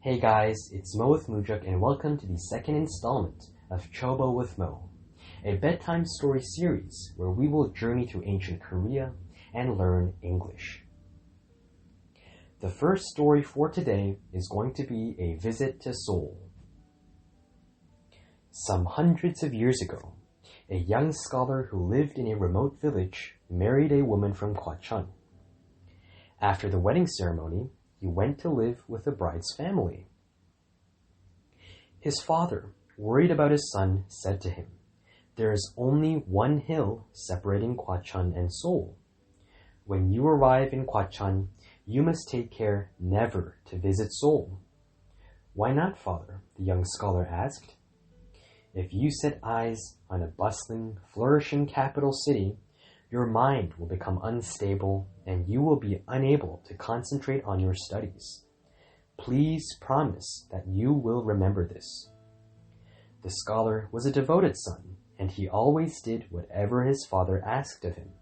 Hey guys, it's Mo with Mujuk and welcome to the second installment of Cho-Bo with Mo, a bedtime story series where we will journey through ancient Korea and learn English. The first story for today is going to be a visit to Seoul. Some hundreds of years ago, a young scholar who lived in a remote village married a woman from Gwacheon. After the wedding ceremony, he went to live with the bride's family. His father, worried about his son, said to him, "There is only one hill separating Gwacheon and Seoul. When you arrive in Gwacheon, you must take care never to visit Seoul." "Why not, father?" the young scholar asked. "If you set eyes on a bustling, flourishing capital city, your mind will become unstable and you will be unable to concentrate on your studies. Please promise that you will remember this." The scholar was a devoted son, and he always did whatever his father asked of him.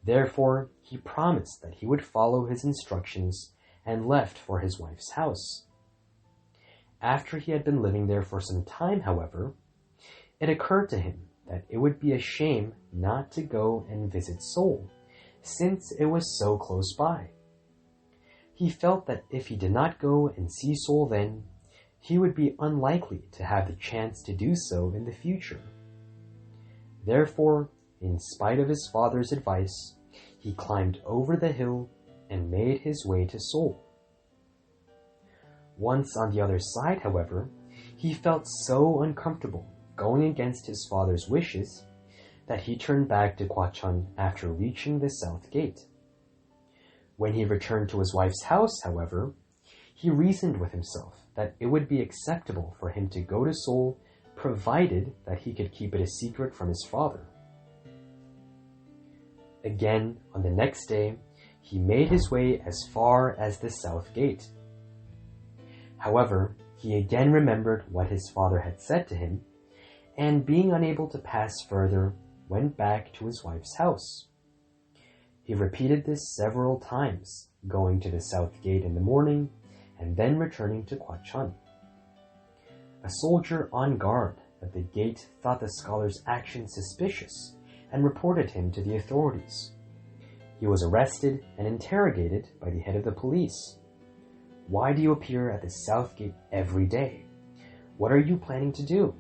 Therefore, he promised that he would follow his instructions and left for his wife's house. After he had been living there for some time, however, it occurred to him that it would be a shame not to go and visit Seoul, since it was so close by. He felt that if he did not go and see Seoul then, he would be unlikely to have the chance to do so in the future. Therefore, in spite of his father's advice, he climbed over the hill and made his way to Seoul. Once on the other side, however, he felt so uncomfortable going against his father's wishes that he turned back to Gwacheon after reaching the south gate. When he returned to his wife's house, however, he reasoned with himself that it would be acceptable for him to go to Seoul provided that he could keep it a secret from his father. Again, on the next day, he made his way as far as the south gate. However, he again remembered what his father had said to him, and being unable to pass further, went back to his wife's house. He repeated this several times, going to the south gate in the morning, and then returning to Gwacheon. A soldier on guard at the gate thought the scholar's action suspicious and reported him to the authorities. He was arrested and interrogated by the head of the police. "Why do you appear at the south gate every day? What are you planning to do?"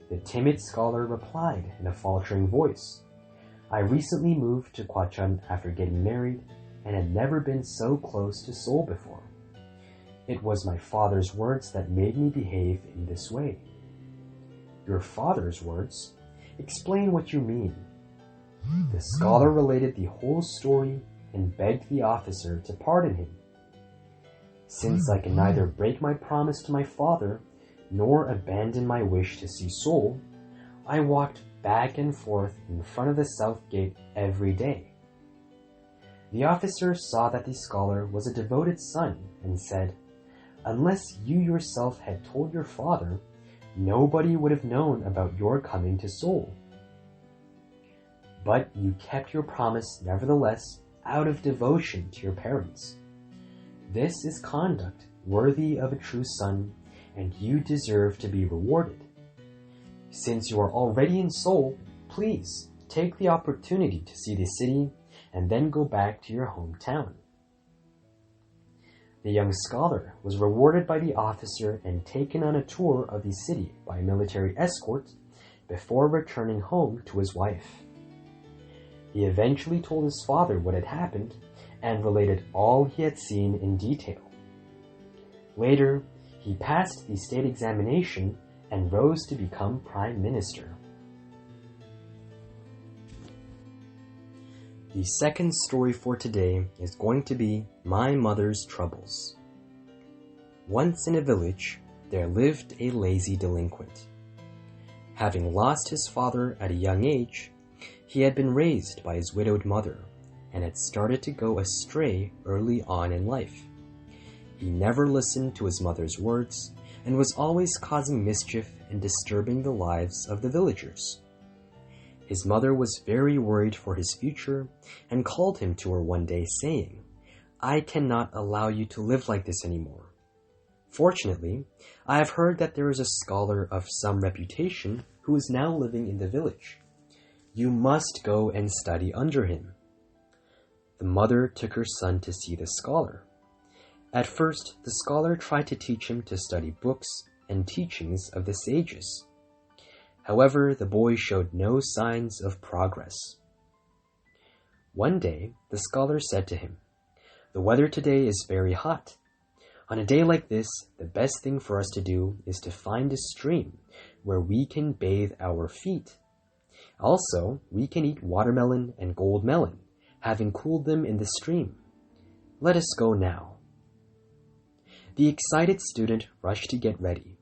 The timid scholar replied in a faltering voice, "I recently moved to Gwacheon after getting married and had never been so close to Seoul before. It was my father's words that made me behave in this way." "Your father's words? Explain what you mean." The scholar related the whole story and begged the officer to pardon him. "Since I can neither break my promise to my father nor abandon my wish to see Seoul, I walked back and forth in front of the south gate every day." The officer saw that the scholar was a devoted son and said, "Unless you yourself had told your father, nobody would have known about your coming to Seoul. But you kept your promise nevertheless out of devotion to your parents. This is conduct worthy of a true son, and you deserve to be rewarded. Since you are already in Seoul, please take the opportunity to see the city and then go back to your hometown." The young scholar was rewarded by the officer and taken on a tour of the city by a military escort before returning home to his wife. He eventually told his father what had happened and related all he had seen in detail. Later, he passed the state examination and rose to become prime minister. The second story for today is going to be My Mother's Troubles. Once in a village, there lived a lazy delinquent. Having lost his father at a young age, he had been raised by his widowed mother and had started to go astray early on in life. He never listened to his mother's words and was always causing mischief and disturbing the lives of the villagers. His mother was very worried for his future and called him to her one day saying, "I cannot allow you to live like this anymore. Fortunately, I have heard that there is a scholar of some reputation who is now living in the village. You must go and study under him." The mother took her son to see the scholar. At first, the scholar tried to teach him to study books and teachings of the sages. However, the boy showed no signs of progress. One day, the scholar said to him, "The weather today is very hot. On a day like this, the best thing for us to do is to find a stream where we can bathe our feet. Also, we can eat watermelon and gold melon, having cooled them in the stream. Let us go now." The excited student rushed to get ready.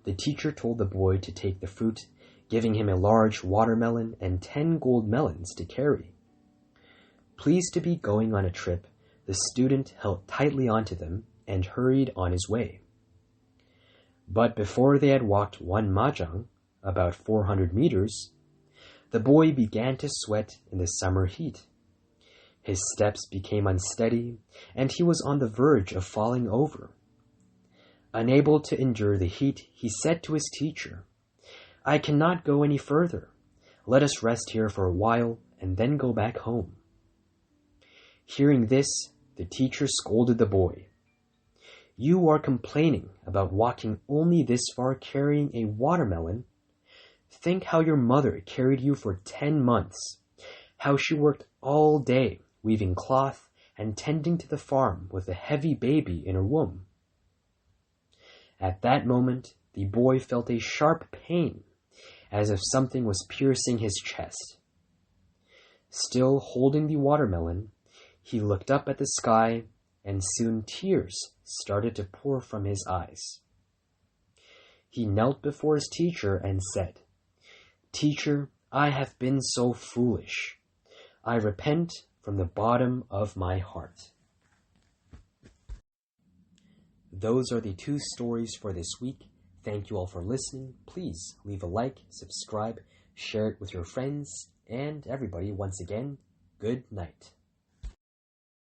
The teacher told the boy to take the fruit, giving him a large watermelon and 10 gold melons to carry. Pleased to be going on a trip, the student held tightly onto them and hurried on his way. But before they had walked 1 mahjong, about 400 meters, the boy began to sweat in the summer heat. His steps became unsteady, and he was on the verge of falling over. Unable to endure the heat, he said to his teacher, "I cannot go any further. Let us rest here for a while and then go back home." Hearing this, the teacher scolded the boy. "You are complaining about walking only this far carrying a watermelon? Think how your mother carried you for 10 months, how she worked all day weaving cloth and tending to the farm with a heavy baby in her womb." At that moment, the boy felt a sharp pain, as if something was piercing his chest. Still holding the watermelon, he looked up at the sky, and soon tears started to pour from his eyes. He knelt before his teacher and said, "Teacher, I have been so foolish. I repent from the bottom of my heart." Those are the 2 stories for this week. Thank you all for listening. Please leave a like, subscribe, share it with your friends, and everybody, once again, good night.